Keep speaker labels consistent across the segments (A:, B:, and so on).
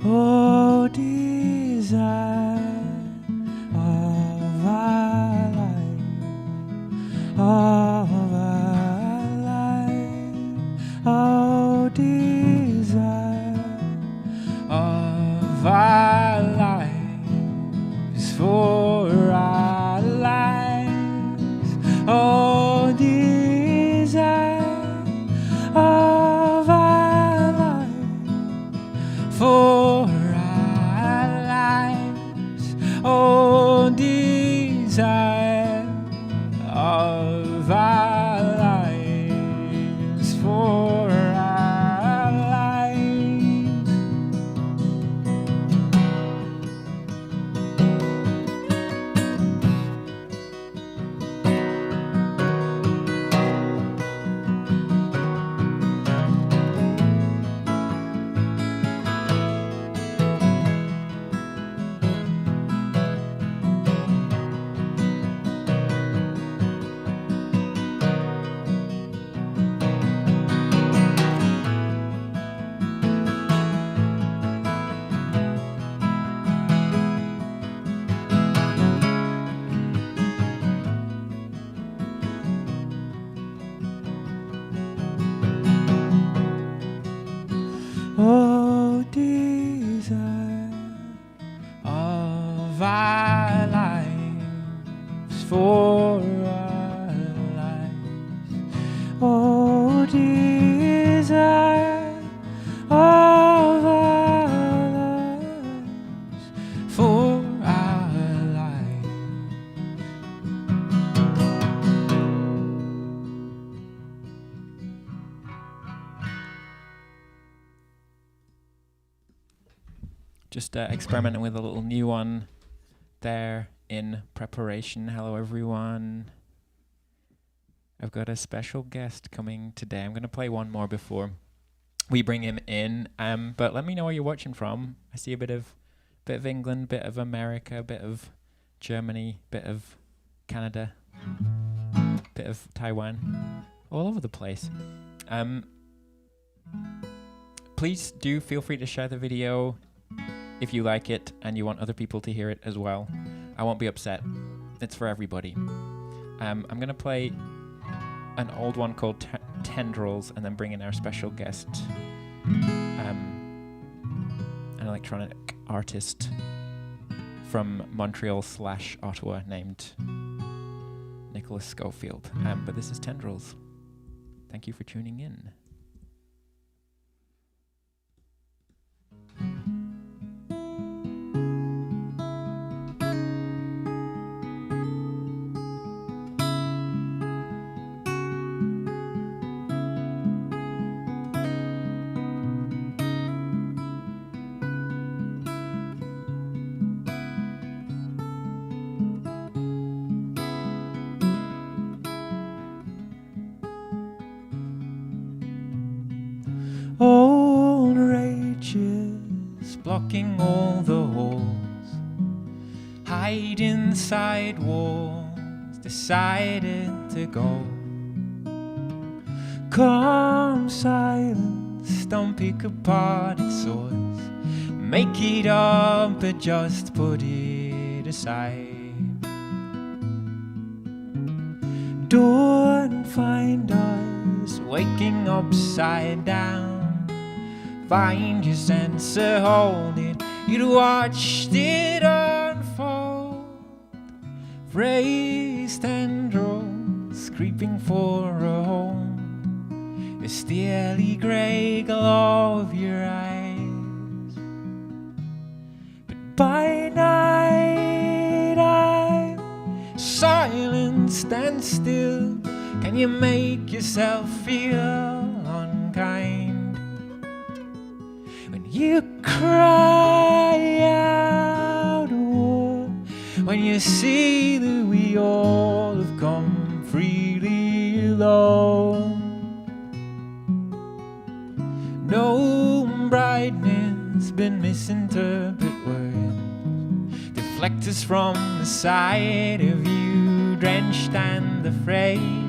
A: Oh, desire of our life, of our life. Oh, desire of our lives, for our lives. Oh, desire of our life, for our lives. Oh, desire of our lives, for our lives. Oh, desire of our lives, for our lives. Oh, desire of our lives, for our lives. Just experimenting with a little new one there in preparation. Hello, everyone. I've got a special guest coming today. I'm going to play one more before we bring him in. But let me know where you're watching from. I see a bit of England, bit of America, bit of Germany, bit of Canada, bit of Taiwan, all over the place. Please do feel free to share the video if you like it and you want other people to hear it as well. I won't be upset. It's for everybody. I'm going to play an old one called Tendrils and then bring in our special guest, an electronic artist from Montreal / Ottawa named Nick Schofield. But this is Tendrils. Thank you for tuning in. Old rages blocking all the holes, hide inside walls, decided to go. Calm silence, don't pick apart its source, make it up but just put it aside. Don't find us waking upside down, find your sense of holding, you'd watched it unfold. Phrase tendrils creeping for a home, the steely grey glow of your eyes. But by night I'm silenced and still. Can you make yourself feel unkind? You cry out war when you see that we all have come freely alone. No brightness, but misinterpret words, deflect us from the sight of you, drenched and afraid.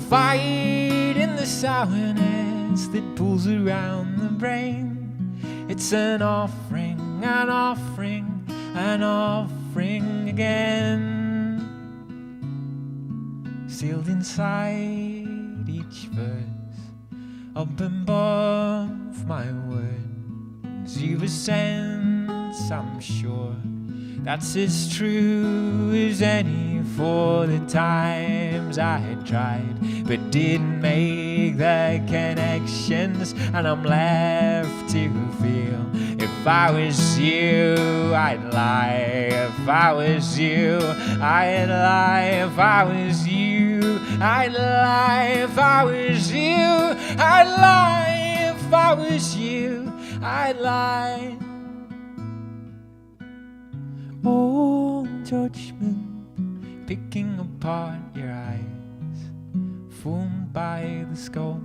A: Fight in the sourness that pulls around the brain. It's an offering, an offering, an offering again. Sealed inside each verse, up above my words, you've a sense, I'm sure, that's as true as any. For the times I had tried but didn't make the connections, and I'm left to feel. If I was you, I'd lie. If I was you, I'd lie. If I was you, I'd lie. If I was you, I'd lie. If I was you, I'd lie. Oh, judgment, picking apart your eyes, fooled by the scope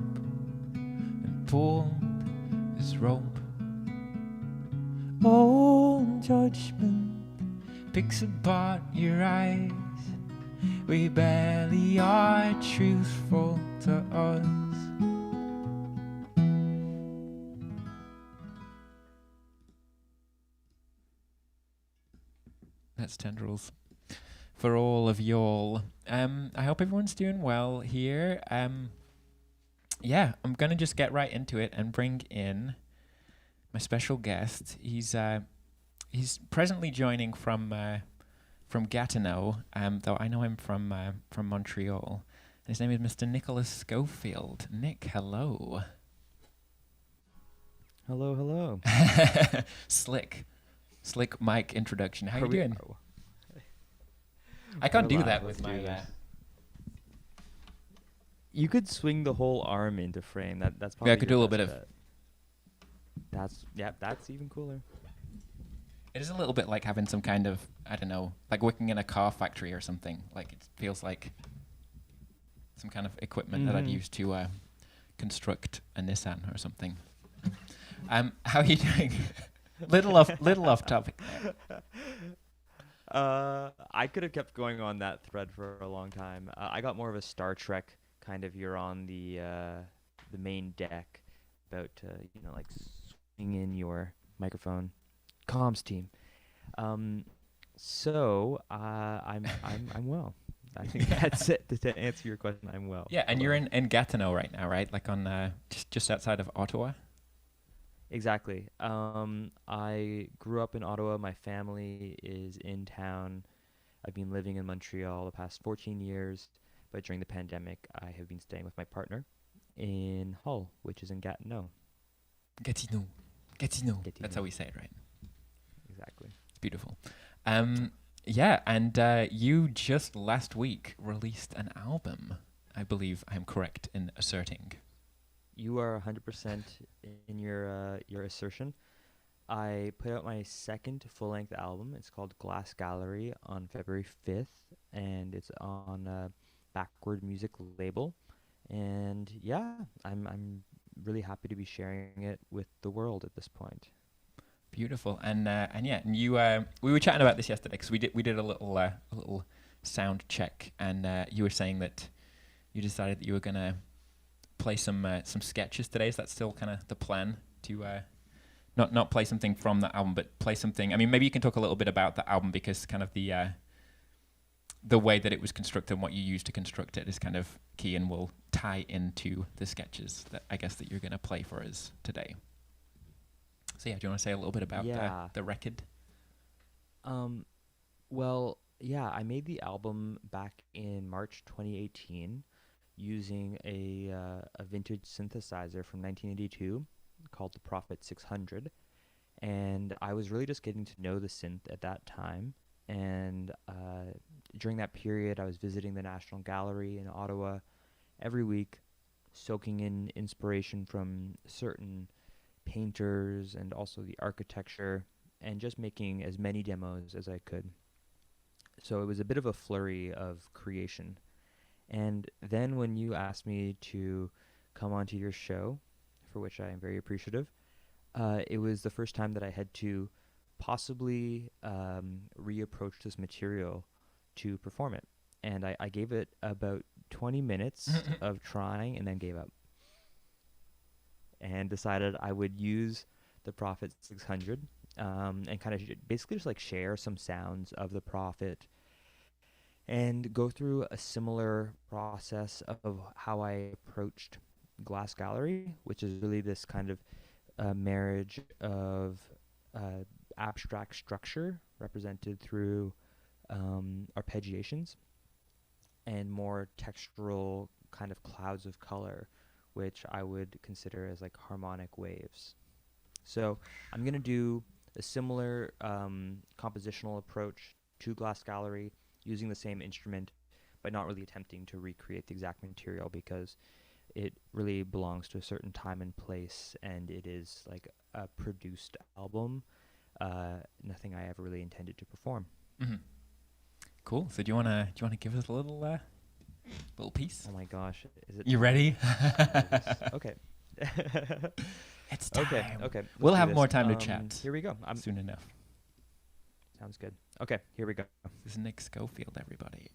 A: and pulled this rope. Oh, judgment picks apart your eyes. We barely are truthful to us. That's Tendrils. For all of y'all. I hope everyone's doing well here. Yeah, I'm gonna just get right into it and bring in my special guest. He's presently joining from Gatineau, though I know him from Montreal. His name is Mr. Nicholas Schofield. Nick, hello.
B: Hello, hello.
A: Slick mic introduction. How you doing? I can't do
B: Relax,
A: that with
B: let's do
A: my.
B: this. You could swing the whole arm into frame. That's probably.
A: Yeah, I could do a
B: your
A: little bit
B: best bet. That's even cooler.
A: It is a little bit like having some kind of, I don't know, like working in a car factory or something. Like it feels like some kind of equipment that I'd use to construct a Nissan or something. How are you doing? little off topic there.
B: I could have kept going on that thread for a long time. I got more of a Star Trek kind of. You're on the main deck, about like swing in your microphone, comms team. So I'm well. I think that's it. To answer your question, I'm well.
A: Yeah, and you're in Gatineau right now, right? Like on just outside of Ottawa.
B: Exactly. I grew up in Ottawa. My family is in town. I've been living in Montreal the past 14 years, but during the pandemic, I have been staying with my partner in Hull, which is in Gatineau.
A: Gatineau. That's how we say it, right?
B: Exactly.
A: It's beautiful. Yeah, and you just last week released an album. I believe I'm correct in asserting.
B: You are 100% in your assertion. I put out my second full-length album. It's called Glass Gallery on February 5th, and it's on a Backward Music label. And yeah, I'm really happy to be sharing it with the world at this point.
A: Beautiful, and yeah, and you we were chatting about this yesterday because we did a little sound check, and you were saying that you decided that you were gonna play some sketches today. Is that still kind of the plan to not play something from the album, but play something? I mean, maybe you can talk a little bit about the album, because kind of the way that it was constructed and what you used to construct it is kind of key, and will tie into the sketches that I guess that you're gonna play for us today. So yeah, do you want to say a little bit about the record?
B: Well, yeah, I made the album back in March 2018 using a vintage synthesizer from 1982 called the Prophet 600, and I was really just getting to know the synth at that time. And during that period, I was visiting the National Gallery in Ottawa every week, soaking in inspiration from certain painters and also the architecture, and just making as many demos as I could. So it was a bit of a flurry of creation. And then when you asked me to come onto your show, for which I am very appreciative, it was the first time that I had to possibly reapproach this material to perform it. And I gave it about 20 minutes of trying, and then gave up. And decided I would use the Prophet 600, and kind of basically just like share some sounds of the Prophet and go through a similar process of how I approached Glass Gallery, which is really this kind of marriage of abstract structure represented through arpeggiations and more textural kind of clouds of color, which I would consider as like harmonic waves. So I'm going to do a similar compositional approach to Glass Gallery using the same instrument, but not really attempting to recreate the exact material because it really belongs to a certain time and place, and it is like a produced album, nothing I ever really intended to perform.
A: Mm-hmm. Cool. So do you wanna give us a little piece?
B: Oh my gosh, is it?
A: You ready?
B: Okay.
A: It's time.
B: Okay.
A: We'll have more time to chat.
B: Here we go.
A: Soon enough.
B: Sounds good. Okay, here we go.
A: This is Nick Schofield, everybody.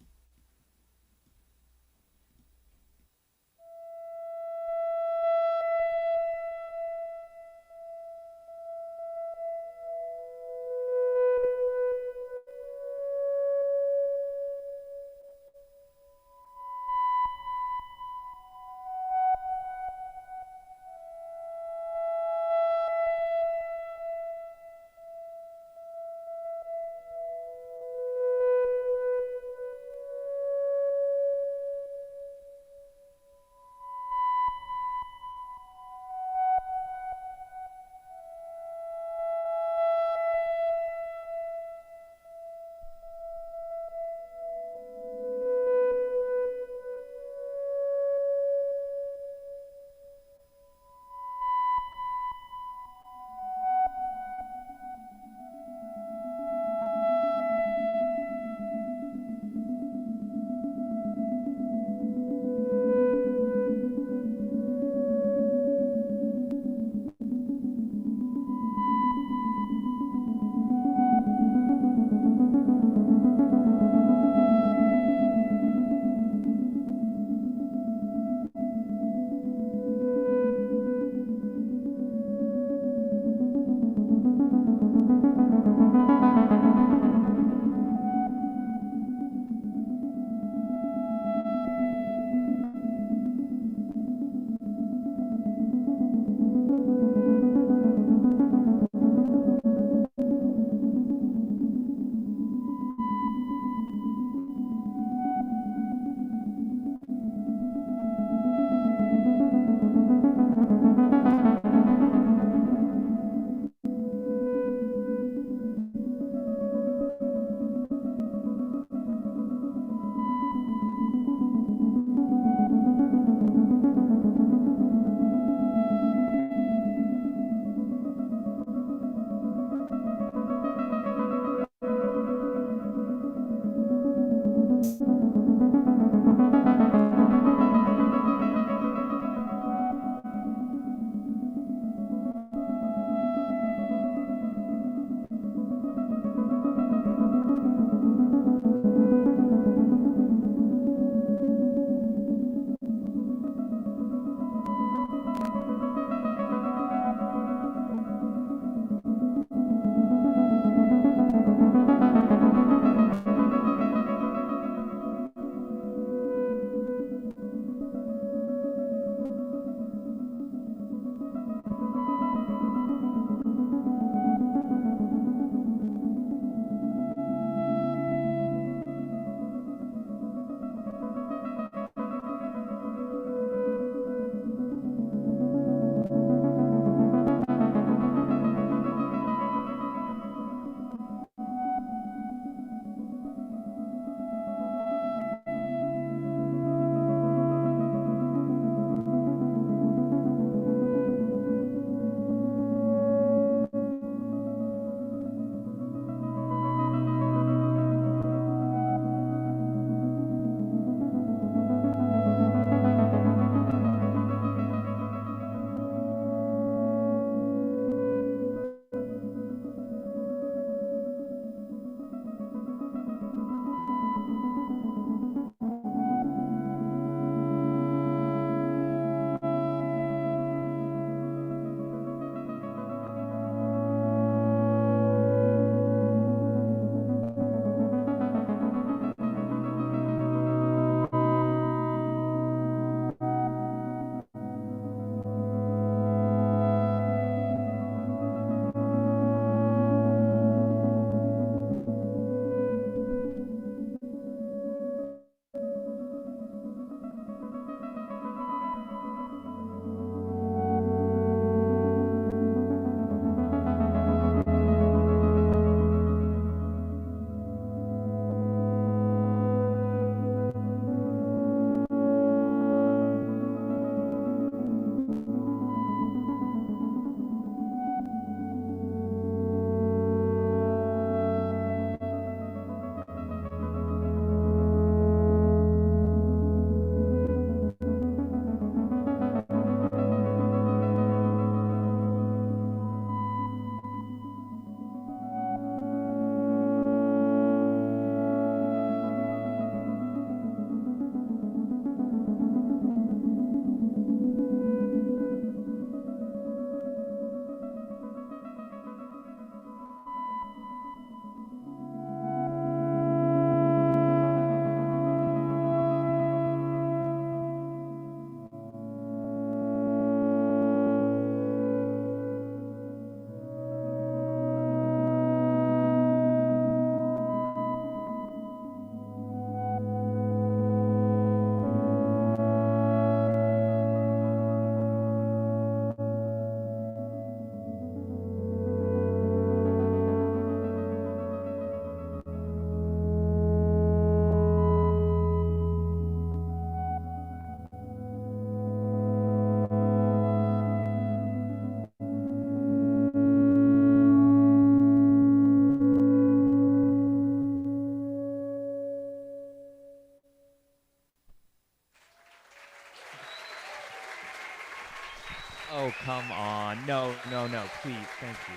B: Oh, come on. No, no, no. Please. Thank you.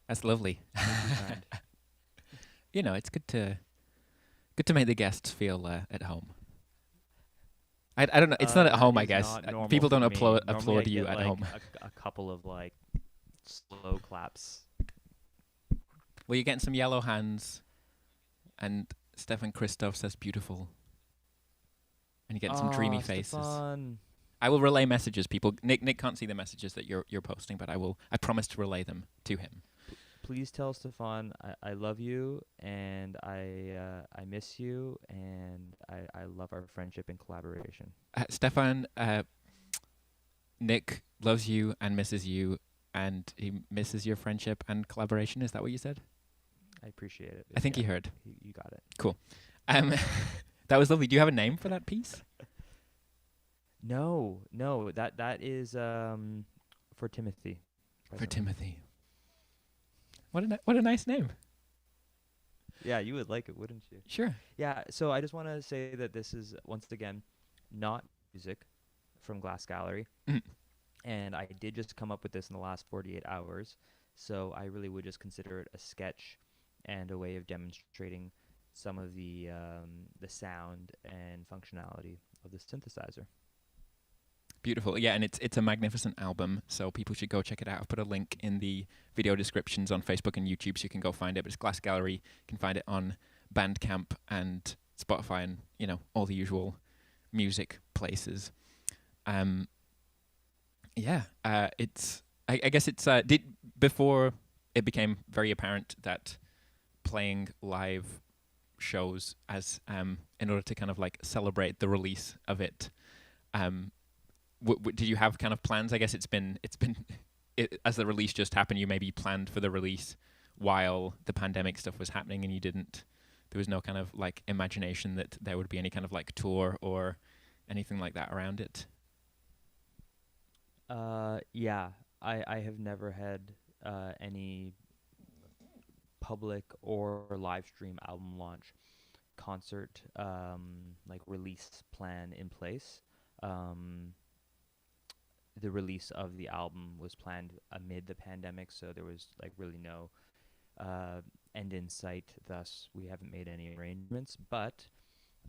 A: That's lovely.
B: You're too kind.
A: You know, it's good to make the guests feel at home. I don't know. It's not at
B: That
A: home, I
B: is
A: guess.
B: not normal
A: People
B: for
A: don't
B: me. Normally, I
A: applaud you
B: get
A: at
B: like
A: home.
B: a couple of like slow claps.
A: Well, you're getting some yellow hands, and Stefan Christoph says beautiful, and you're getting some dreamy
B: Oh,
A: faces.
B: Stefan.
A: I will relay messages. People, Nick can't see the messages that you're posting, but I will. I promise to relay them to him.
B: Please tell Stefan I love you and I miss you and I love our friendship and collaboration.
A: Stefan, Nick loves you and misses you, and he misses your friendship and collaboration. Is that what you said?
B: I appreciate it.
A: I think
B: Yeah,
A: he heard.
B: you got it.
A: Cool. Um, that was lovely. Do you have a name for that piece?
B: No, no, that is for Timothy.
A: For Timothy. What a nice name.
B: Yeah, you would like it, wouldn't you?
A: Sure.
B: Yeah, so I just want to say that this is once again not music from Glass Gallery.
A: Mm.
B: And I did just come up with this in the last 48 hours. So I really would just consider it a sketch and a way of demonstrating some of the sound and functionality of the synthesizer.
A: Beautiful. Yeah, and it's a magnificent album, so people should go check it out. I've put a link in the video descriptions on Facebook and YouTube so you can go find it. But it's Glass Gallery. You can find it on Bandcamp and Spotify and, you know, all the usual music places. It's I guess it's did before it became very apparent that playing live shows as in order to kind of like celebrate the release of it, did you have kind of plans? I guess it's been as the release just happened, you maybe planned for the release while the pandemic stuff was happening, and you didn't. There was no kind of like imagination that there would be any kind of like tour or anything like that around it.
B: Yeah, I have never had any public or live stream album launch concert like release plan in place. Um, the release of the album was planned amid the pandemic, so there was like really no end in sight. Thus, we haven't made any arrangements. But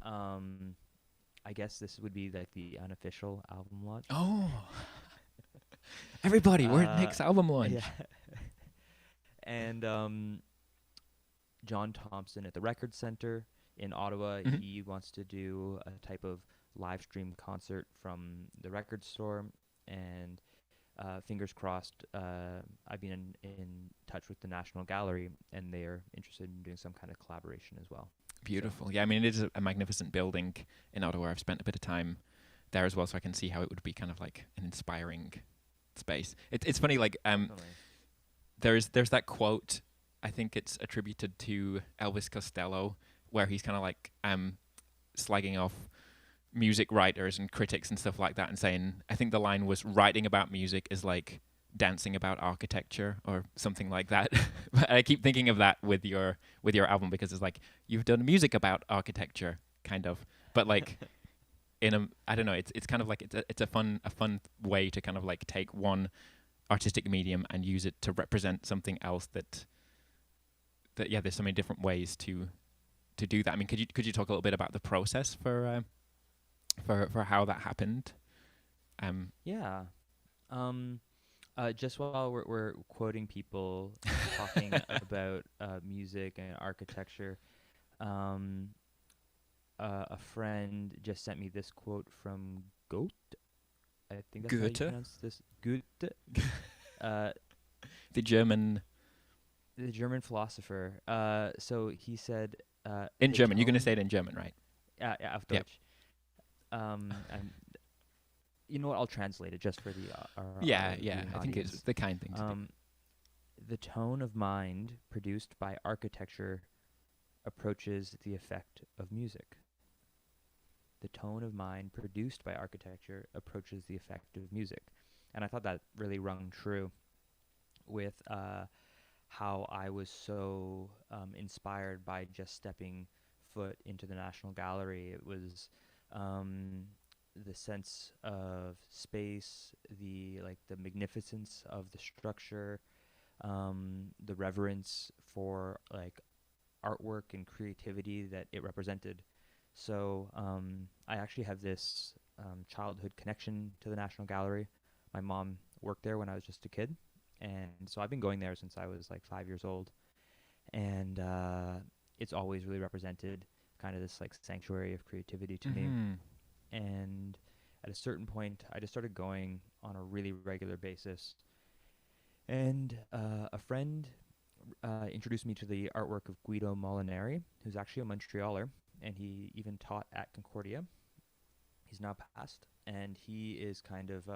B: I guess this would be like the unofficial album launch.
A: Oh, everybody, we're at
B: Uh,
A: Nick's album launch.
B: yeah. And John Thompson at the Record Center in Ottawa,
A: Mhm.
B: he wants to do a type of live stream concert from the record store. And fingers crossed, I've been in touch with the National Gallery, and they are interested in doing some kind of collaboration as well.
A: Beautiful. Yeah, I mean, it is a magnificent building in Ottawa. I've spent a bit of time there as well, so I can see how it would be kind of like an inspiring space. It's funny, like
B: Definitely.
A: there's that quote. I think it's attributed to Elvis Costello, where he's kind of like slagging off music writers and critics and stuff like that, and saying, I think the line was, writing about music is like dancing about architecture or something like that. But I keep thinking of that with your album, because it's like you've done music about architecture kind of, but like in a, I don't know, it's kind of like it's a fun way to kind of like take one artistic medium and use it to represent something else that yeah, there's so many different ways to do that. I mean, could you talk a little bit about the process for how that happened?
B: Yeah. Just while we're quoting people talking about music and architecture, a friend just sent me this quote from Goethe. I think that's how you
A: Goethe?
B: pronounce this. Goethe, uh,
A: The German
B: the German philosopher. So he said,
A: in
B: "The
A: German. You're going to
B: tone."
A: say it in German, right?
B: Yeah, auf
A: Yep.
B: Deutsch. And you know what? I'll translate it just for the
A: Yeah,
B: our
A: yeah.
B: viewing
A: I think it's
B: audience.
A: the kind thing to do.
B: The tone of mind produced by architecture approaches the effect of music. The tone of mind produced by architecture approaches the effect of music. And I thought that really rung true with how I was so inspired by just stepping foot into the National Gallery. It was the sense of space, the magnificence of the structure, the reverence for like artwork and creativity that it represented. So I actually have this childhood connection to the National Gallery. My mom worked there when I was just a kid, and so I've been going there since I was like 5 years old. And it's always really represented kind of this like sanctuary of creativity to me.
A: Mhm.
B: And at a certain point, I just started going on a really regular basis. And a friend introduced me to the artwork of Guido Molinari, who's actually a Montrealer, and he even taught at Concordia. He's now passed, and he is kind of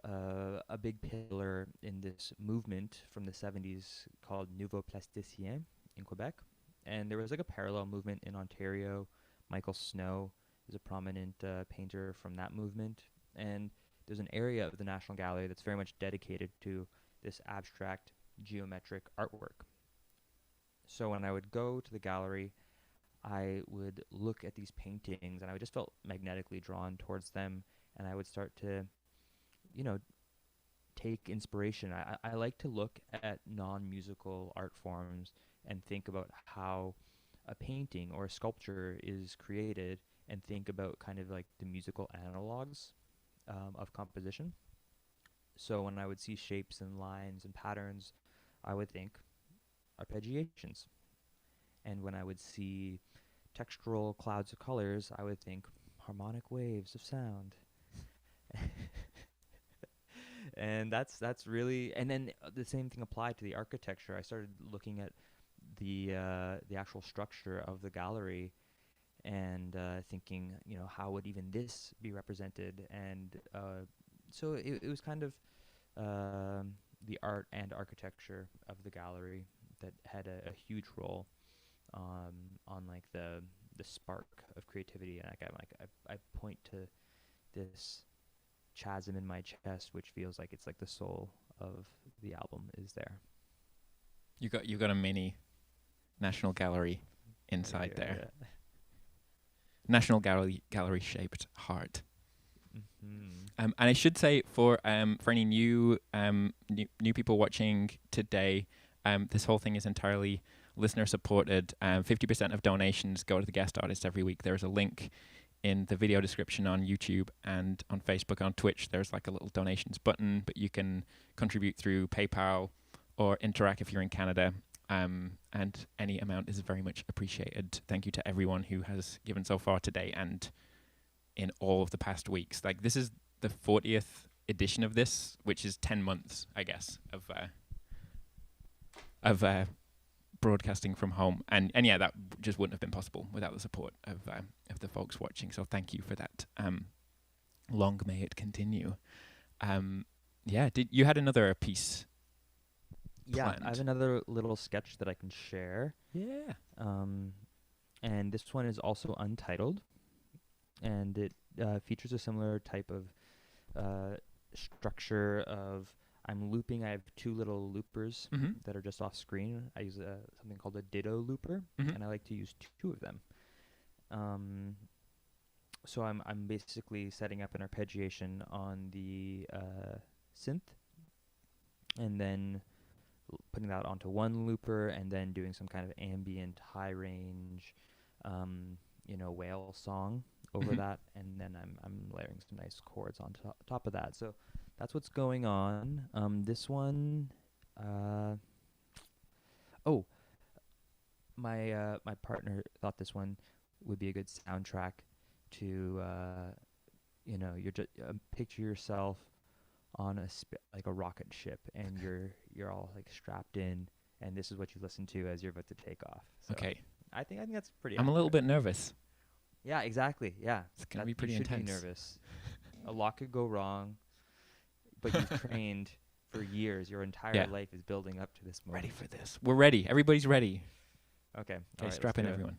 B: a big pillar in this movement from the 70s called Nouveau Plasticien in Quebec. And there was like a parallel movement in Ontario. Michael Snow is a prominent painter from that movement. And there's an area of the National Gallery that's very much dedicated to this abstract geometric artwork. So when I would go to the gallery, I would look at these paintings and I would just felt magnetically drawn towards them, and I would start to, you know, take inspiration. I like to look at non-musical art forms and think about how a painting or a sculpture is created, and think about kind of like the musical analogs of composition. So when I would see shapes and lines and patterns, I would think arpeggiations. And when I would see textural clouds of colors, I would think harmonic waves of sound. And that's really, and then the same thing applied to the architecture. I started looking at the actual structure of the gallery, and thinking, how would even this be represented? And so it was kind of the art and architecture of the gallery that had a huge role on like the spark of creativity. And I point to this chasm in my chest, which feels like it's like the soul of the album is there.
A: You got a mini National Gallery inside there.
B: Yeah.
A: National Gallery shaped heart.
B: Mm-hmm.
A: And I should say for any new people watching today, this whole thing is entirely listener supported. 50% of donations go to the guest artist every week. There's a link in the video description on YouTube and on Facebook. On Twitch, there's like a little donations button, but you can contribute through PayPal or Interac if you're in Canada. And any amount is very much appreciated. Thank you to everyone who has given so far today and in all of the past weeks. Like, this is the 40th edition of this, which is 10 months, I guess, of broadcasting from home. And yeah, that just wouldn't have been possible without the support of the folks watching. So thank you for that. Long may it continue. Did you had another piece?
B: Yeah,
A: planned?
B: I have another little sketch that I can share.
A: Yeah.
B: And this one is also untitled, and it features a similar type of structure of I'm looping. I have two little loopers that are just off screen. I use something called a ditto looper, and I like to use two of them. So I'm basically setting up an arpeggiation on the synth, and then putting that onto one looper, and then doing some kind of ambient high range whale song over that, and then I'm layering some nice chords on top of that. So that's what's going on. This one, my partner thought this one would be a good soundtrack to you're just picture yourself on like a rocket ship, and you're all like strapped in, and this is what you listen to as you're about to take off. So
A: Okay.
B: I think that's pretty.
A: I'm a little bit nervous.
B: Yeah, exactly. Yeah,
A: It's gonna be pretty
B: you should
A: intense.
B: be nervous. A lot could go wrong, but you've trained for years. Your entire life is building up to this moment.
A: Ready for this. We're ready. Everybody's ready.
B: Okay.
A: Okay, strap in, everyone.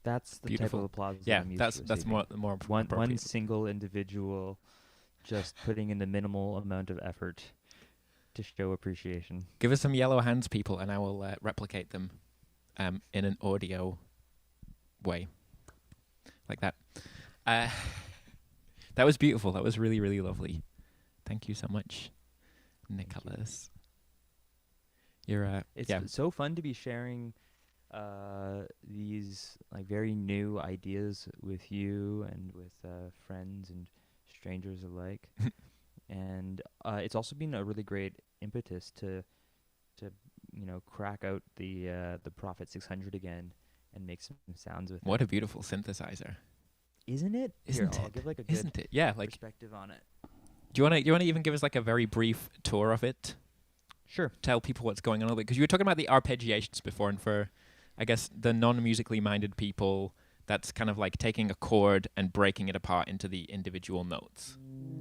B: That's the
A: Beautiful.
B: type of applause that
A: Yeah,
B: I'm used
A: that's
B: to
A: that's
B: receiving.
A: more
B: One
A: appropriate.
B: single individual just putting in the minimal amount of effort to show appreciation.
A: Give us some yellow hands, people, and I will replicate them in an audio way, like that. That was beautiful. That was really, really lovely. Thank you so much, Nicholas. You're
B: It's
A: yeah.
B: so fun to be sharing these like very new ideas with you and with friends and strangers alike. And it's also been a really great impetus to crack out the Prophet 600 again and make some sounds with
A: What
B: it.
A: a beautiful synthesizer,
B: Isn't it?
A: isn't
B: Here, I'll
A: it?
B: give like a good
A: Isn't it? Yeah. Like,
B: perspective on it.
A: do you wanna even give us like a very brief tour of it?
B: Sure.
A: Tell people what's going on a little bit, because you were talking about the arpeggiations before, and for, I guess, the non-musically minded people, that's kind of like taking a chord and breaking it apart into the individual notes.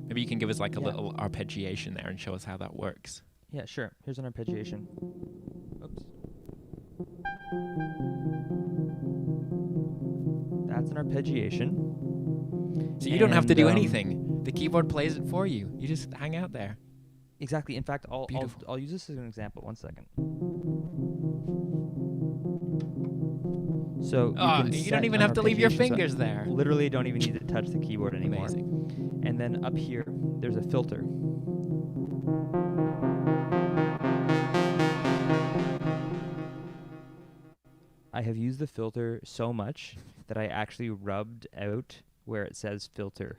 A: Maybe you can give us like a
B: Yeah.
A: little arpeggiation there and show us how that works.
B: Yeah, sure. Here's an arpeggiation. Oops. That's an arpeggiation.
A: So you don't have to do
B: And,
A: anything. The keyboard plays it for you. You just hang out there.
B: Exactly. In fact,
A: Beautiful.
B: I'll use this as an example. One second. So
A: You don't even have to leave your fingers there.
B: Literally, don't even need to touch the keyboard anymore.
A: Amazing.
B: And then up here, there's a filter. I have used the filter so much that I actually rubbed out where it says filter.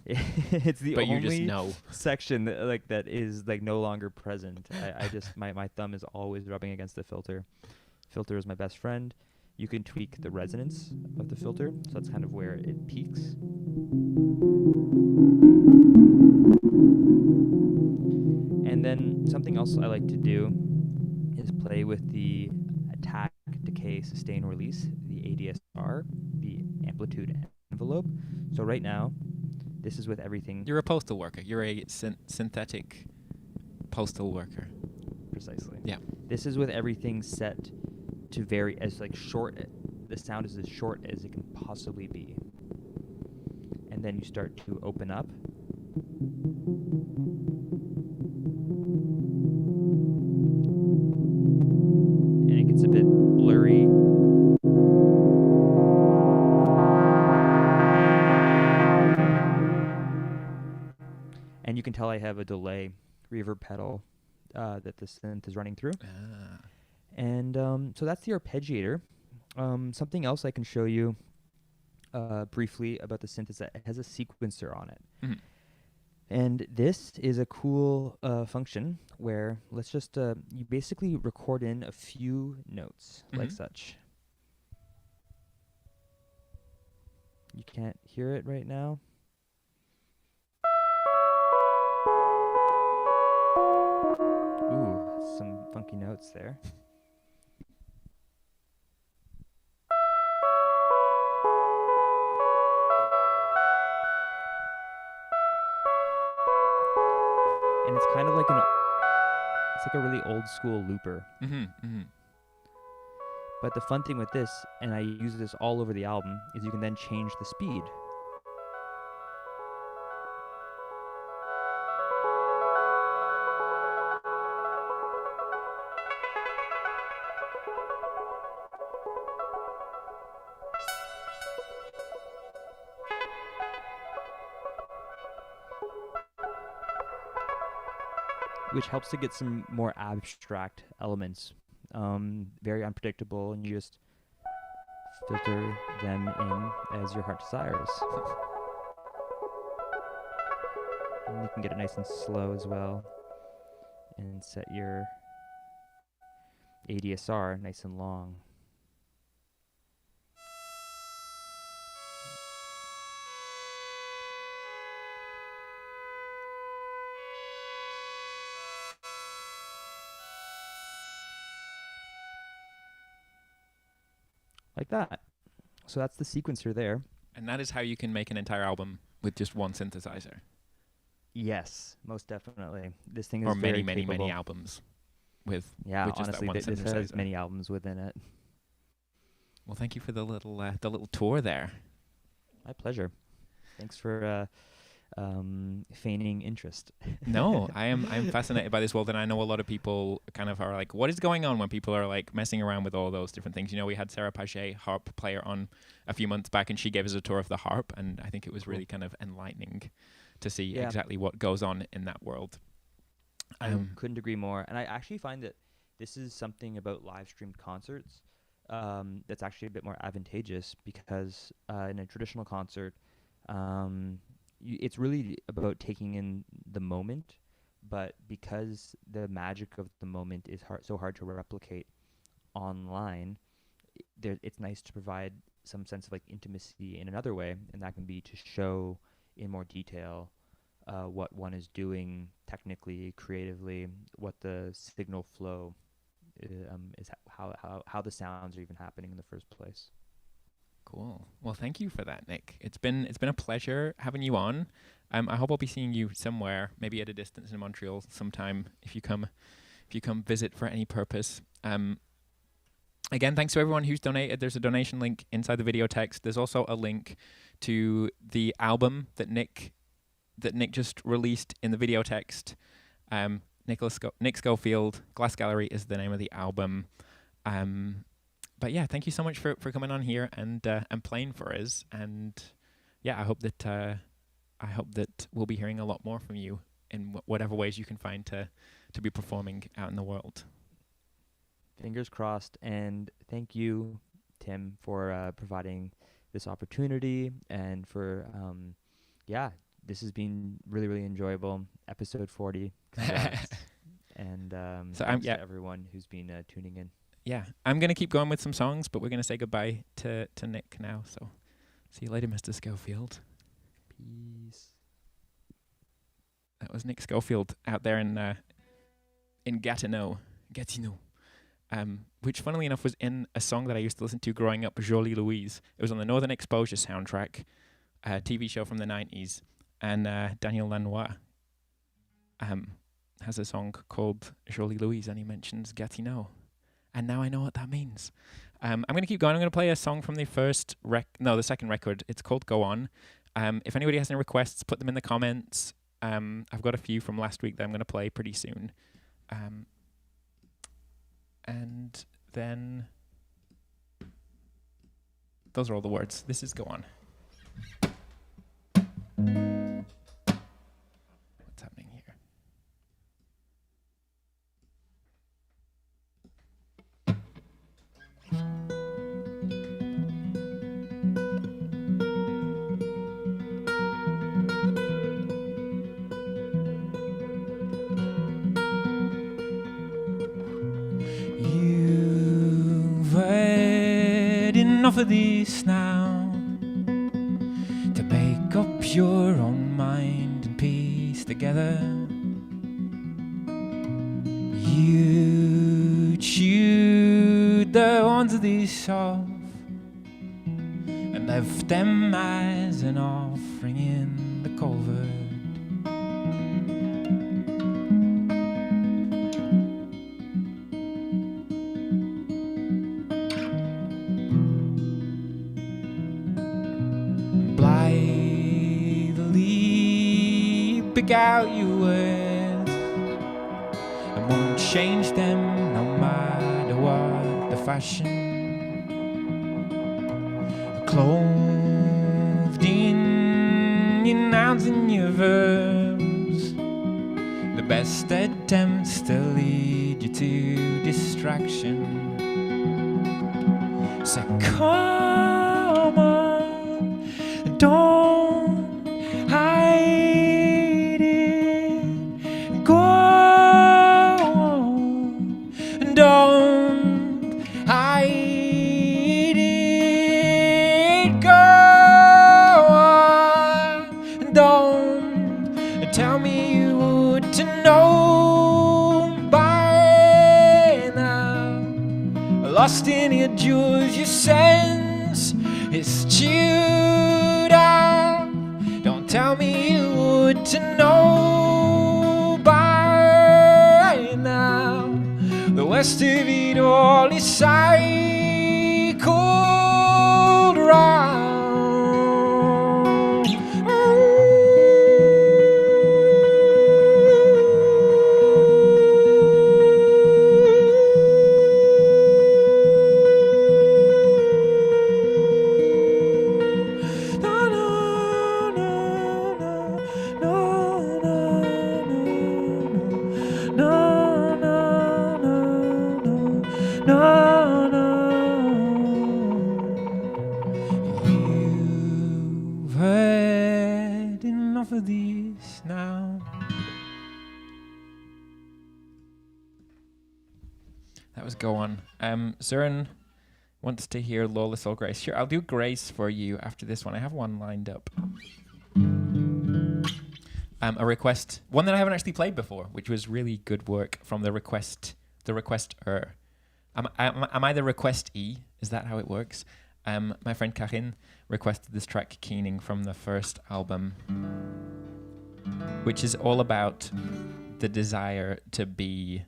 B: It's the
A: But
B: only
A: you just know.
B: section that is like no longer present. I just my thumb is always rubbing against the filter. Filter is my best friend. You can tweak the resonance of the filter, so that's kind of where it peaks. And then something else I like to do is play with the attack, decay, sustain, release, the ADSR, the amplitude envelope. So right now, this is with everything.
A: You're a postal worker. You're a synthetic postal worker.
B: Precisely.
A: Yeah.
B: This is with everything set to vary as like short. The sound is as short as it can possibly be. And then you start to open up. And it gets a bit blurry. And you can tell I have a delay reverb pedal that the synth is running through. And so that's the arpeggiator. Something else I can show you briefly about the synth is that it has a sequencer on it.
A: Mhm.
B: And this is a cool function where let's just you basically record in a few notes like
A: Mhm.
B: such. You can't hear it right now. Ooh, some funky notes there. And it's kind of like it's like a really old school looper.
A: Mm-hmm. Mm-hmm.
B: But the fun thing with this, and I use this all over the album, is you can then change the speed. Which helps to get some more abstract elements. Very unpredictable, and you just filter them in as your heart desires. And you can get it nice and slow as well. And set your ADSR nice and long. Like that. So that's the sequencer there.
A: And that is how you can make an entire album with just one synthesizer.
B: Yes, most definitely. This thing is
A: Or
B: very
A: many
B: capable.
A: albums with
B: Yeah,
A: with just that
B: honestly,
A: one
B: this has
A: synthesizer.
B: many albums within it.
A: Well, thank you for the little tour there.
B: My pleasure. Thanks for feigning interest.
A: No, I'm fascinated by this world, and I know a lot of people kind of are like, what is going on when people are like messing around with all those different things? You know, we had Sarah Paget, harp player, on a few months back, and she gave us a tour of the harp, and I think it was really kind of enlightening to see exactly what goes on in that world.
B: I couldn't agree more. And I actually find that this is something about live streamed concerts that's actually a bit more advantageous, because in a traditional concert, it's really about taking in the moment, but because the magic of the moment is so hard to replicate online, it's nice to provide some sense of like intimacy in another way, and that can be to show in more detail what one is doing technically, creatively, what the signal flow is, how the sounds are even happening in the first place.
A: Cool. Well, thank you for that, Nick. It's been a pleasure having you on. I hope I'll be seeing you somewhere, maybe at a distance in Montreal sometime, if you come visit for any purpose. Again, thanks to everyone who's donated. There's a donation link inside the video text. There's also a link to the album that Nick just released in the video text. Nick Schofield, Glass Gallery is the name of the album. But yeah, thank you so much for coming on here and playing for us. And yeah, I hope that we'll be hearing a lot more from you in whatever ways you can find to be performing out in the world.
B: Fingers crossed. And thank you, Tim, for providing this opportunity, and for this has been really, really enjoyable. Episode 40. And
A: so
B: thanks to everyone who's been tuning in.
A: Yeah, I'm going to keep going with some songs, but we're going to say goodbye to Nick now. So see you later, Mr. Schofield.
B: Peace.
A: That was Nick Schofield out there in Gatineau, which funnily enough was in a song that I used to listen to growing up, Jolie Louise. It was on the Northern Exposure soundtrack, a TV show from the 90s. And Daniel Lanois has a song called Jolie Louise, and he mentions Gatineau. And now I know what that means. I'm going to keep going. I'm going to play a song from the the second record. It's called Go On. If anybody has any requests, put them in the comments. I've got a few from last week that I'm going to play pretty soon. And then those are all the words. This is Go On. What's happening here? You've had enough of this now, to make up your own mind and piece together. You chewed the horns of this off and left them as an offering in the culvert. Blithely pick out your words and won't change them no matter what the fashion. Clothed in your nouns and your verbs, the best attempts to lead you to distraction. So come on, don't hide it. Go on, don't hide it. Go on, don't tell me you would to know by now. Lost in your jewels, your sense is chewed out. Don't tell me you would to know by now. The worst of it all is cycle. That was Go On. Søren wants to hear Lawless or Grace. Sure, I'll do Grace for you after this one. I have one lined up. A request, one that I haven't actually played before, which was really good work from the requester. Am I the requestee? Is that how it works? My friend Karin requested this track Keening from the first album, which is all about the desire to be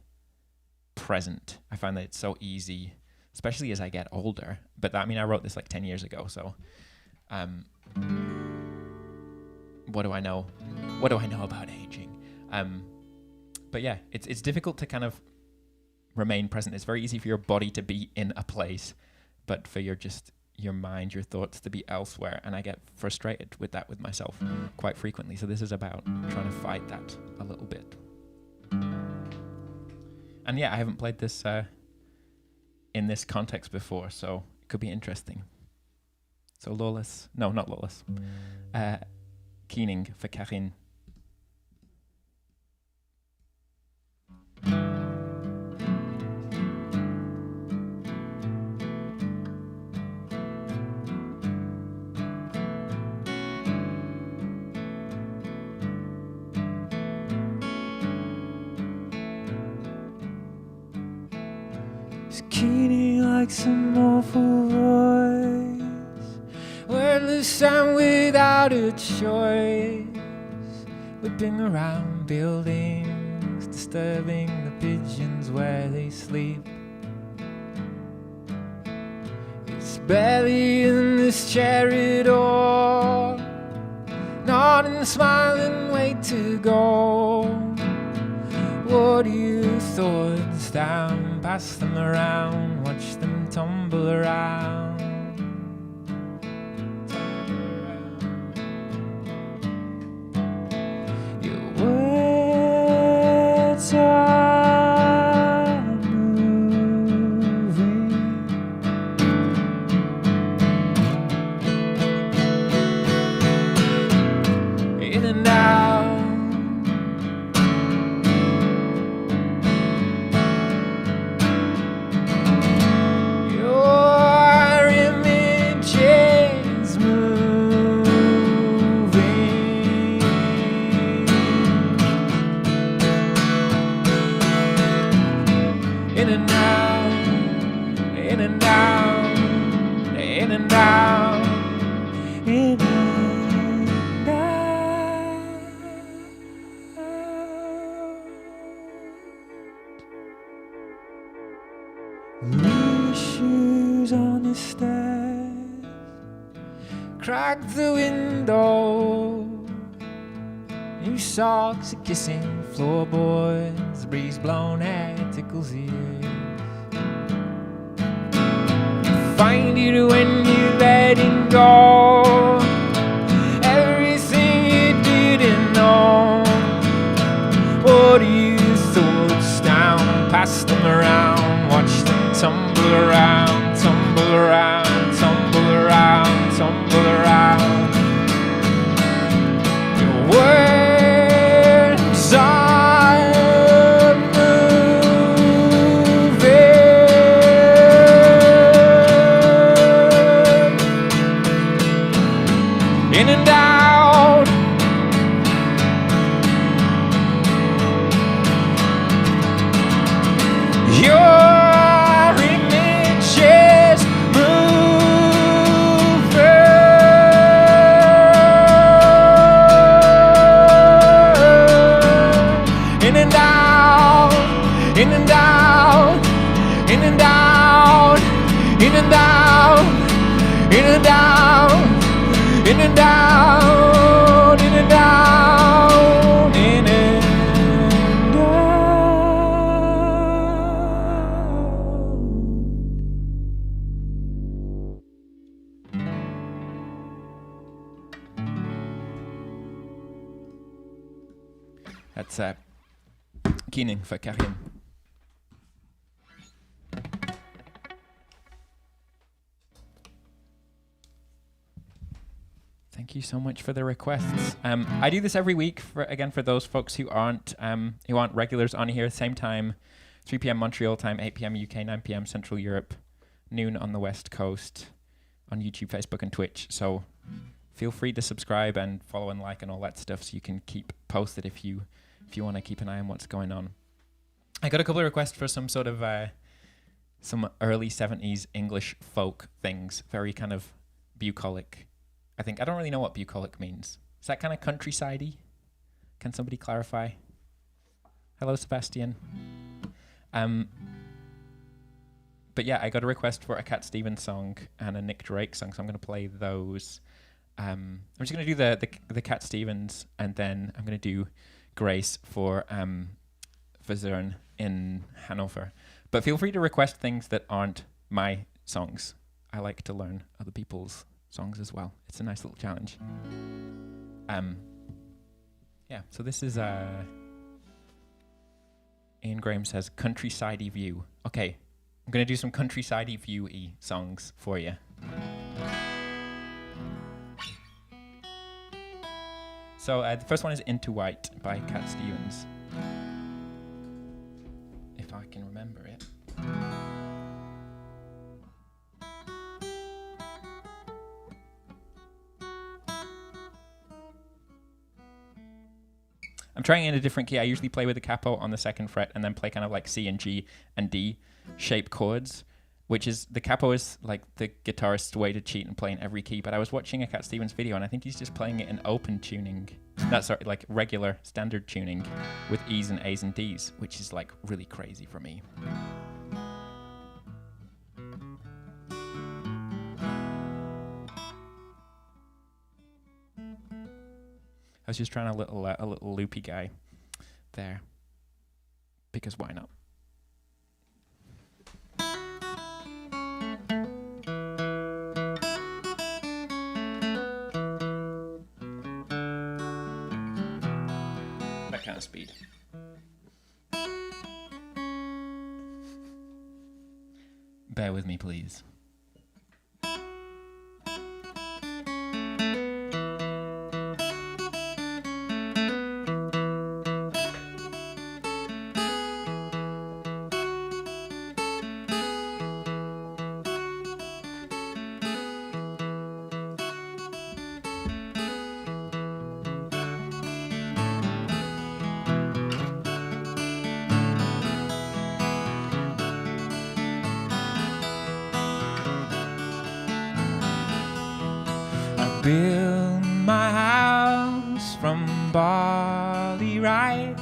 A: present. I find that it's so easy, especially as I get older. But I wrote this like 10 years ago, so what do I know? What do I know about aging? But yeah, it's difficult to kind of remain present. It's very easy for your body to be in a place, but for your mind, your thoughts to be elsewhere. And I get frustrated with that with myself quite frequently. So this is about trying to fight that a little bit. And yeah, I haven't played this in this context before, so it could be interesting. So Lawless, no, not Lawless. Keening for Karin.
C: Keening like some awful voice, wordless and without a choice, whipping around buildings, disturbing the pigeons where they sleep. It's barely in this chair at all, nodding, smiling, wait to go. What are your thoughts down? Pass them around, watch them tumble around. Your words are moving, in and out. Shoes on the stairs, crack the window. New socks are kissing floorboards, the breeze blown hair tickles ears. Find it when you're letting go, everything you didn't know. What are your thoughts down? Pass them around, watch them tumble around, tumble around, tumble around, tumble around. Your words are moving, in and out. Your in and out, in and out, in and out, in and out, in and out, in and out, in and
A: out. That's Keening for Karin. Thank you so much for the requests. I do this every week for those folks who aren't regulars on here. Same time 3 p.m. Montreal time, 8 p.m. UK, 9 p.m. Central Europe, noon on the West Coast, on YouTube, Facebook, and Twitch. So feel free to subscribe and follow and like and all that stuff, so you can keep posted if you want to keep an eye on what's going on. I got a couple of requests for some sort of some early 70s English folk things, very kind of bucolic. I don't really know what bucolic means. Is that kind of countryside-y? Can somebody clarify? Hello, Sebastian. But yeah, I got a request for a Cat Stevens song and a Nick Drake song, so I'm going to play those. I'm just going to do the Cat Stevens, and then I'm going to do Grace for Zern in Hanover. But feel free to request things that aren't my songs. I like to learn other people's songs as well. It's a nice little challenge. Yeah, so this is Ian Graham says countryside-y view. Okay, I'm going to do some countryside-y view-y songs for you. So the first one is Into White by Cat Stevens. If I can remember it. I'm trying in a different key. I usually play with the capo on the 2nd fret and then play kind of like C and G and D shape chords, which is, the capo is like the guitarist's way to cheat and play in every key. But I was watching a Cat Stevens video and I think he's just playing it in open tuning. That's like regular standard tuning with E's and A's and D's, which is like really crazy for me. I was just trying a little loopy guy there, because why not? That kind of speed. Bear with me, please. Build my house from barley rice,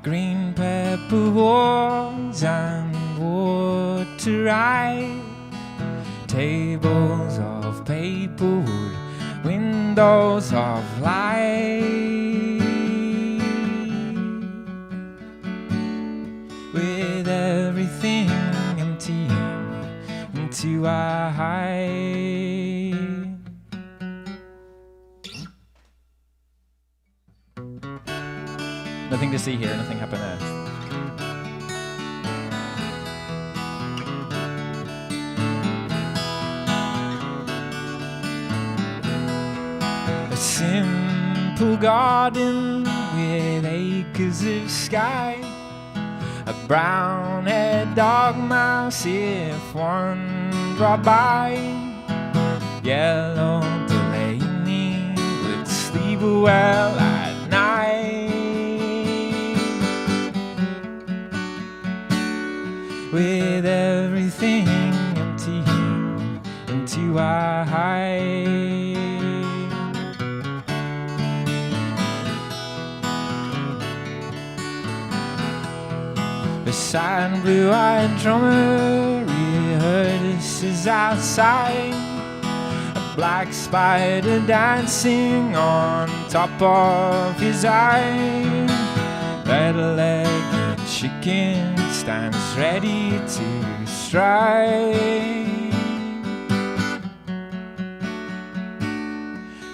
A: green pepper walls and water ice, tables of paper wood, windows of light, with everything emptying into our height. Nothing to see here, nothing happened there. A simple garden with acres of sky, a brown-haired dog mouse if one dropped by, yellow Delaney would sleep well at night. With everything emptying into our height. Beside blue-eyed drummer rehearses outside, a black spider dancing on top of his eye. Red-legged chicken stands ready to strike,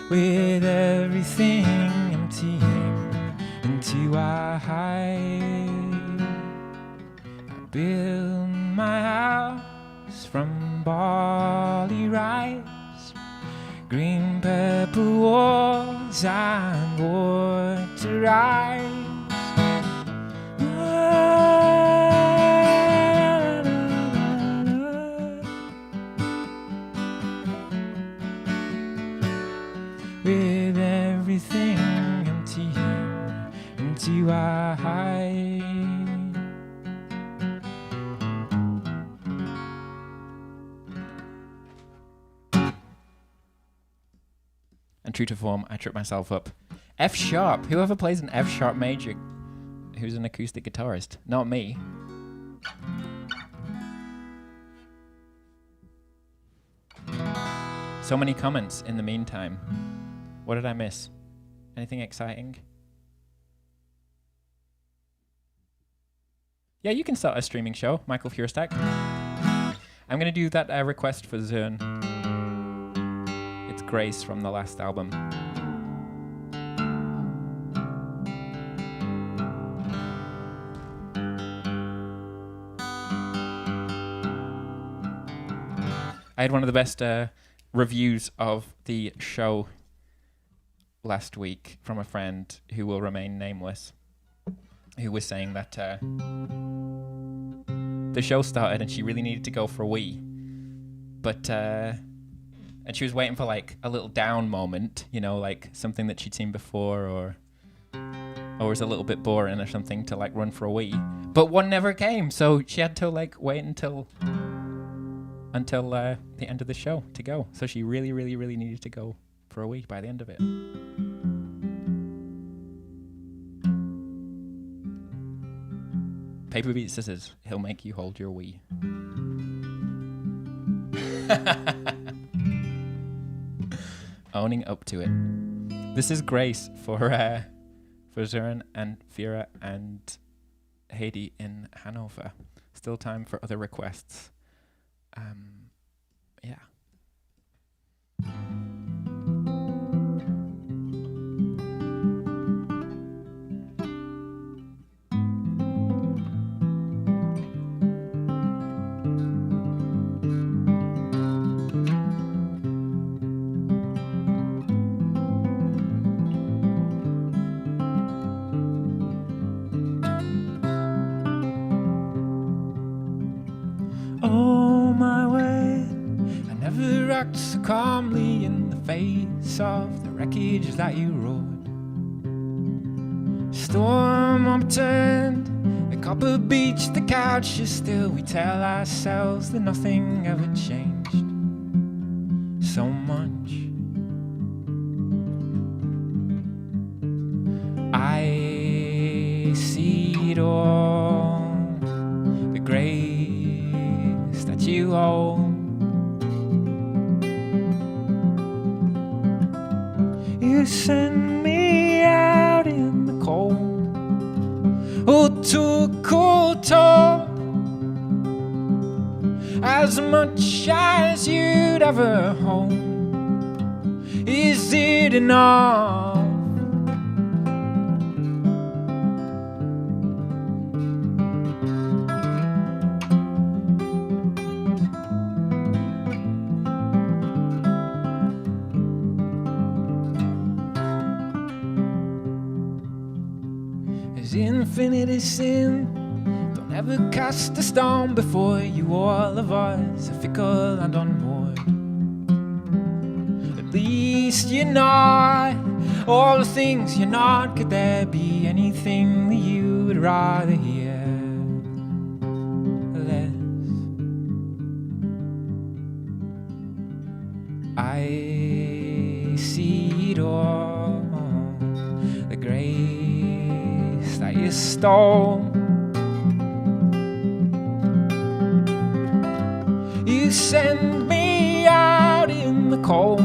A: with everything emptying into our height. I build my house from barley rice, green pepper walls and water ice.
C: with everything empty wide. And true to form, I tripped myself up. F sharp. Whoever plays an F sharp major who's an acoustic guitarist? Not me. So many comments in the meantime. What did I miss? Anything exciting? Yeah, you can start a streaming show, Michael Furstack. I'm going to do that request for Zern. It's Grace from the last album. I had one of the best reviews of the show last week from a friend who will remain nameless, who was saying that the show started and she really needed to go for a wee, but and she was waiting for like a little down moment, you know, like something that she'd seen before or was a little bit boring or something to like run for a wee, but one never came, so she had to like wait until the end of the show to go. So she really needed to go for a wee by the end of it. Paper beat scissors. He'll make you hold your wee. Owning up to it. This is Grace for Zern and Fira and Heidi in Hanover. Still time for other requests. Yeah. Oh, my way, I never act so calmly in the face of the wreckage that you rode. Storm upturned, the copper beach, the couch is still. We tell ourselves that nothing ever changed so much. I see it all, the grace that you hold. You send me out in the cold, oh, to a cold toll, as much as you'd ever hold. Is it enough? Is infinity sin? Don't ever cast a stone before you. All of us are fickle and unmoored. At least you're not all the things you're not. Could there be anything that you would rather hear less? I see it all, the grace that you stole. You send me out in the cold,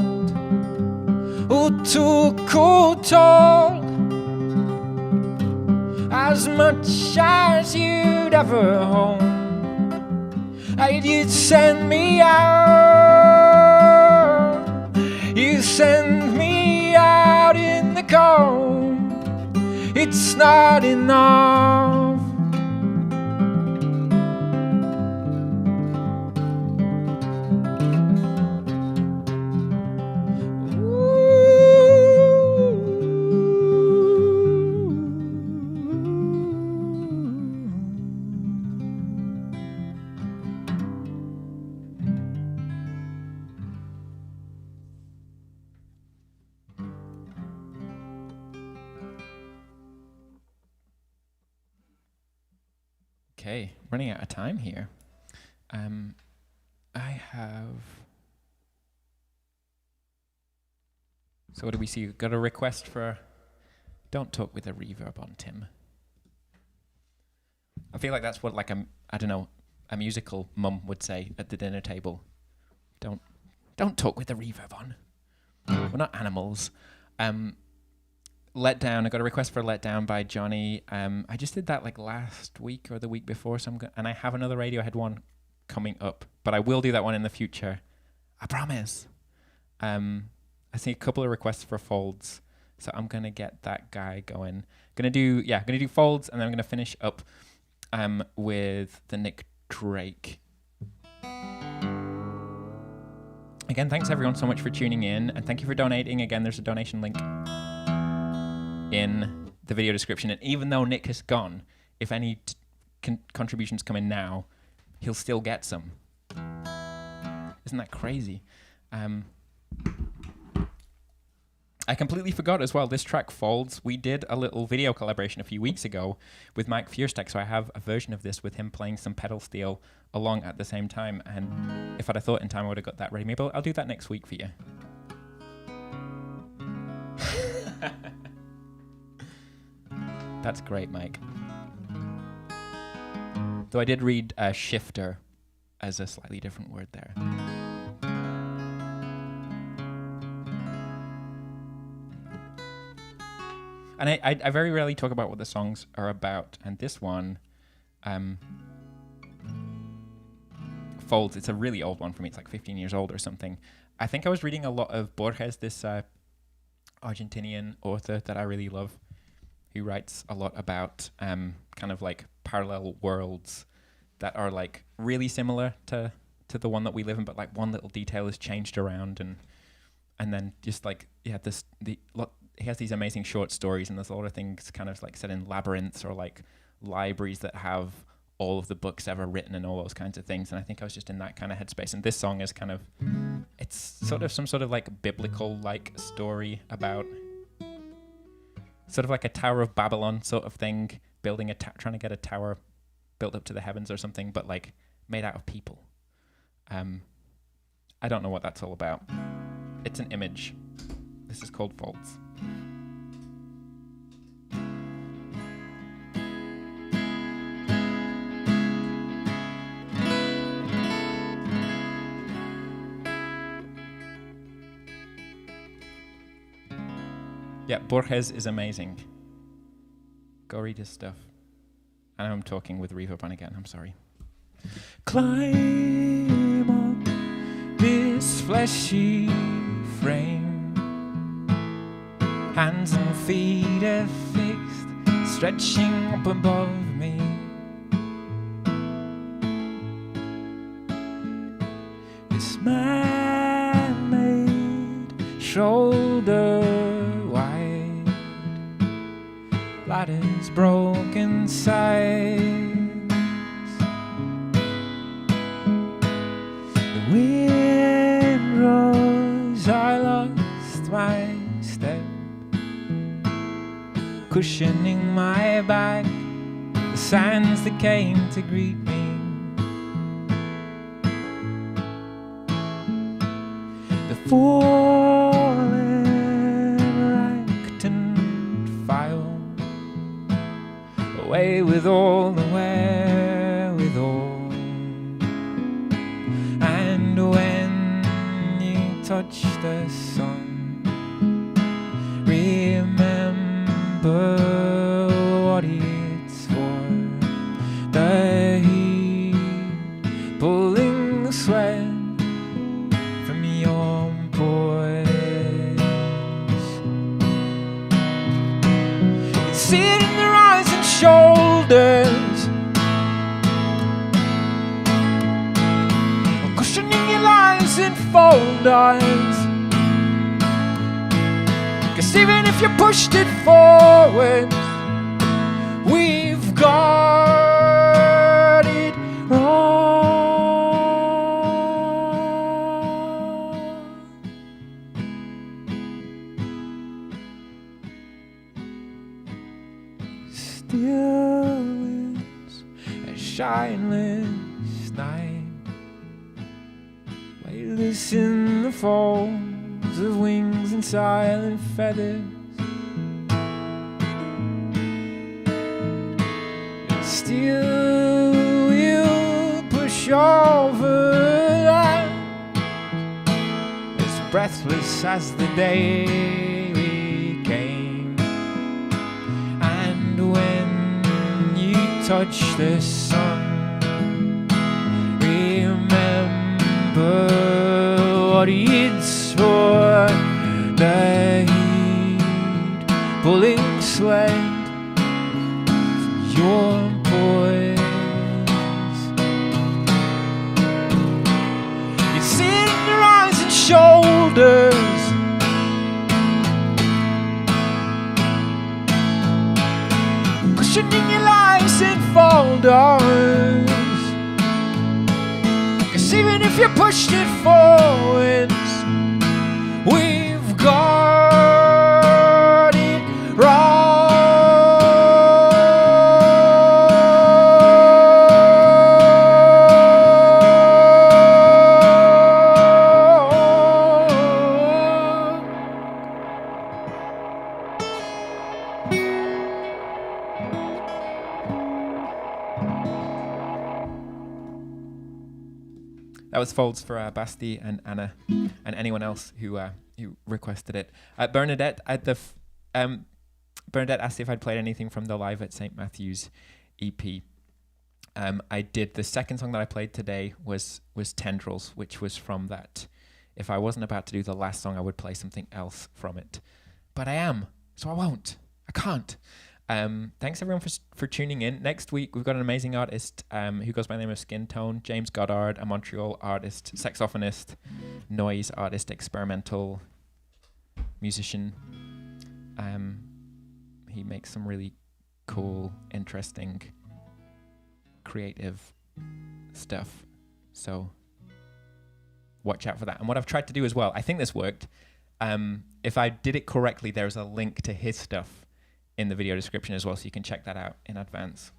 C: oh, to a cold toll, as much as you'd ever hold. You'd send me out, you send me out in the cold. It's not enough.
A: Okay, running out of time here. I have... So what do we see? Got a request for Don't Talk with a Reverb on, Tim. I feel like that's what like a musical mum would say at the dinner table. Don't talk with the reverb on. We're not animals. Let Down. I got a request for Let Down by Johnny. I just did that like last week or the week before, so and I have another Radiohead one coming up, but I will do that one in the future. I promise. I see a couple of requests for Folds, so I'm gonna get that guy going. Gonna do Folds, and then I'm gonna finish up with the Nick Drake. Again, thanks everyone so much for tuning in, and thank you for donating. Again, there's a donation link in the video description, and even though Nick has gone, if any contributions come in now, he'll still get some. Isn't that crazy? I completely forgot as well, this track Folds, we did a little video collaboration a few weeks ago with Mike Feuersteck, so I have a version of this with him playing some pedal steel along at the same time, and if I'd have thought in time I would have got that ready. Maybe I'll do that next week for you. That's great, Mike. Though I did read shifter as a slightly different word there. And I very rarely talk about what the songs are about, and this one, Folds, it's a really old one for me. It's like 15 years old or something. I think I was reading a lot of Borges, this Argentinian author that I really love, who writes a lot about kind of like parallel worlds that are like really similar to the one that we live in, but like one little detail is changed around, and then just like he has these amazing short stories, and there's a lot of things kind of like set in labyrinths or like libraries that have all of the books ever written and all those kinds of things. And I think I was just in that kind of headspace. And this song is kind of, it's sort of some sort of like biblical like story about sort of like a Tower of Babylon sort of thing, building trying to get a tower built up to the heavens or something, but like made out of people. I don't know what that's all about. It's an image. This is called Folds. Yeah, Borges is amazing. Go read his stuff. I know I'm talking with reverb on again, I'm sorry. Climb on this fleshy frame, hands and feet are fixed, stretching up above me. This man-made shoulder wide, lattice broken sides. The wind rose, I lost my step, cushioning my back, the sands that came to greet me. The fallen racked and filed, away with all the wherewithal. And when you touch the sun, remember what it's for. The heat pulling the sweat from your pores. You see it in their eyes and shoulders, cushioning your lies in fold eyes. 'Cause even if you pushed it forward, we've got it wrong. Still winds are
C: shineless night, weightless in the folds of wings and silent feathers. And still we'll push over that, as breathless as the day we came. And when you touch the sun, remember what he'd swore, the heat pulling sled for your boys. You'd see it in your eyes and shoulders, cushioning your lies and folders. 'Cause even if you pushed it forwards, we've got it That was Folds for Basti and Anna and anyone else who requested it. Bernadette Bernadette asked if I'd played anything from the Live at St. Matthew's EP. I did. The second song that I played today was Tendrils, which was from that. If I wasn't about to do the last song, I would play something else from it. But I am, so I won't. I can't. Thanks everyone for tuning in. Next week we've got an amazing artist who goes by the name of Skin Tone, James Goddard, a Montreal artist, saxophonist, noise artist, experimental musician. He makes some really cool, interesting, creative stuff. So watch out for that. And what I've tried to do as well, I think this worked. If I did it correctly, there's a link to his stuff in the video description as well, so you can check that out in advance.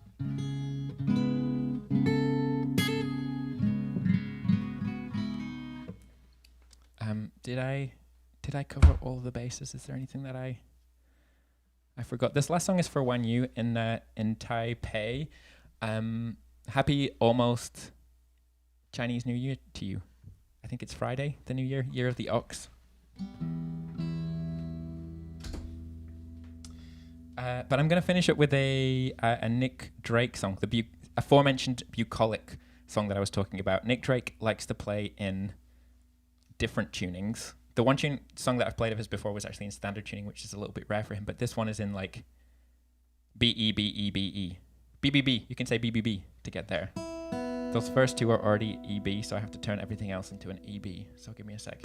C: Did I cover all of the bases? Is there anything that I forgot? This last song is for Wan Yu in Taipei. Happy almost Chinese New Year to you. I think it's Friday, the New Year, Year of the Ox. But I'm going to finish up with a Nick Drake song, the aforementioned bucolic song that I was talking about. Nick Drake likes to play in different tunings. The one song that I've played of his before was actually in standard tuning, which is a little bit rare for him, but this one is in like B-E, B-E, B-E. B-B-B, you can say B-B-B to get there. Those first two are already E-B, so I have to turn everything else into an E-B. So give me a sec.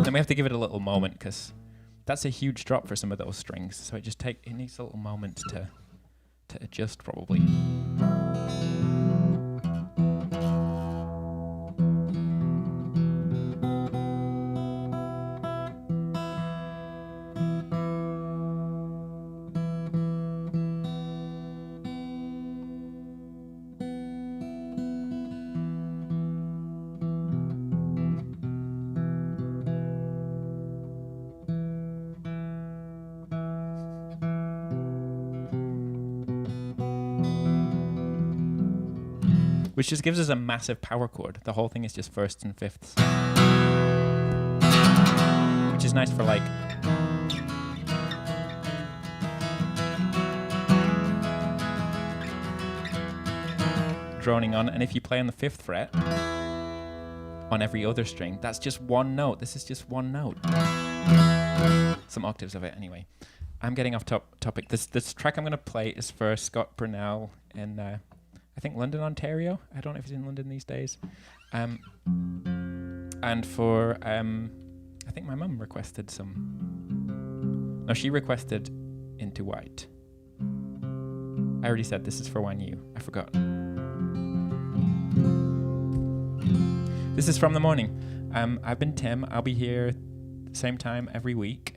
C: Then we have to give it a little moment because that's a huge drop for some of those strings. So it needs a little moment to adjust probably. Which just gives us a massive power chord. The whole thing is just firsts and fifths. Which is nice for like... droning on. And if you play on the 5th fret, on every other string, that's just one note. This is just one note. Some octaves of it anyway. I'm getting off topic. This track I'm going to play is for Scott Brunel in... I think London, Ontario. I don't know if he's in London these days. And for, I think my mum requested some. No, she requested Into White.
A: I already said this is for when you. I forgot. This is from the morning. I've been Tim. I'll be here same time every week.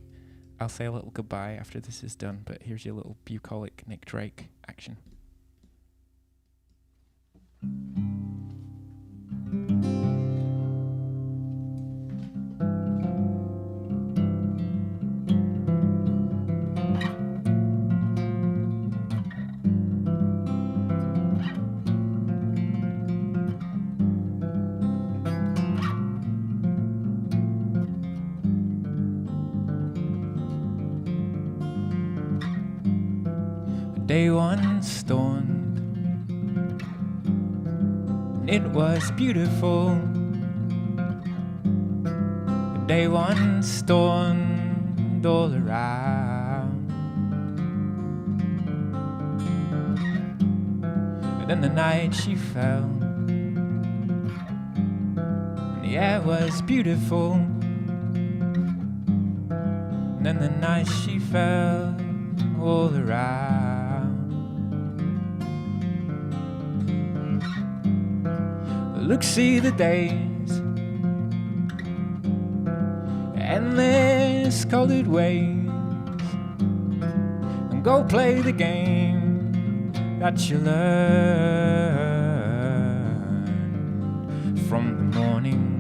A: I'll say a little goodbye after this is done, but here's your little bucolic Nick Drake action. Day one stormed, and it was beautiful. Day one stormed all around, and then the night she fell, and the air was beautiful. And then the night she fell all around. Look, see the days, endless colored waves, and go play the game that you learn from the morning.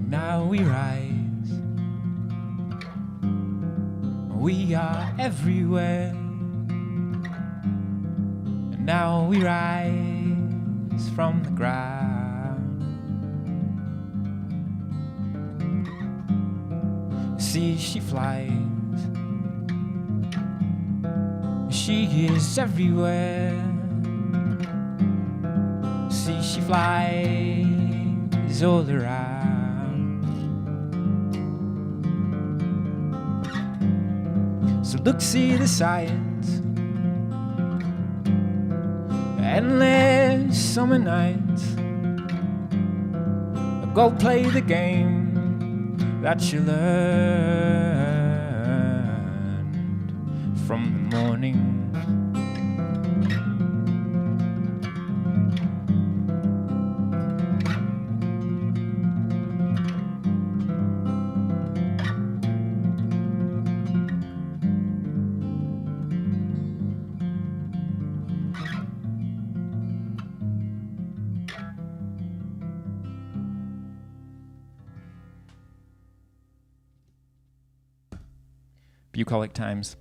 A: Now we rise, we are everywhere. And now we rise from the ground. See, she flies, she is everywhere. See, she flies all around. So look, see the science, endless summer nights. Go play the game that you learned from the morning. Bucolic times.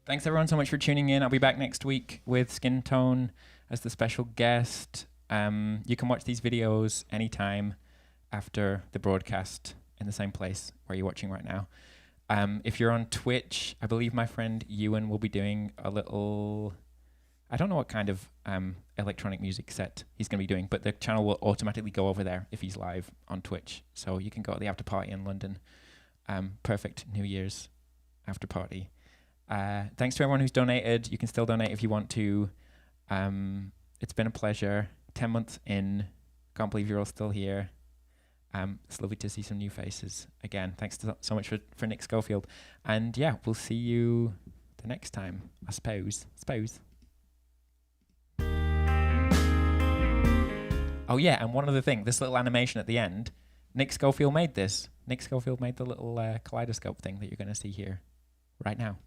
A: Thanks everyone so much for tuning in. I'll be back next week with Skin Tone as the special guest. You can watch these videos anytime after the broadcast in the same place where you're watching right now. If you're on Twitch, I believe my friend Ewan will be doing a little, I don't know what kind of electronic music set he's going to be doing, but the channel will automatically go over there if he's live on Twitch. So you can go to the after party in London. Perfect New Year's after party. Thanks to everyone who's donated. You can still donate if you want to. It's been a pleasure. 10 months in. Can't believe you're all still here. It's lovely to see some new faces. Again, thanks so much for Nick Schofield. And yeah, we'll see you the next time, I suppose. Oh yeah, and one other thing. This little animation at the end, Nick Schofield made this. Nick Schofield made the little kaleidoscope thing that you're going to see here right now.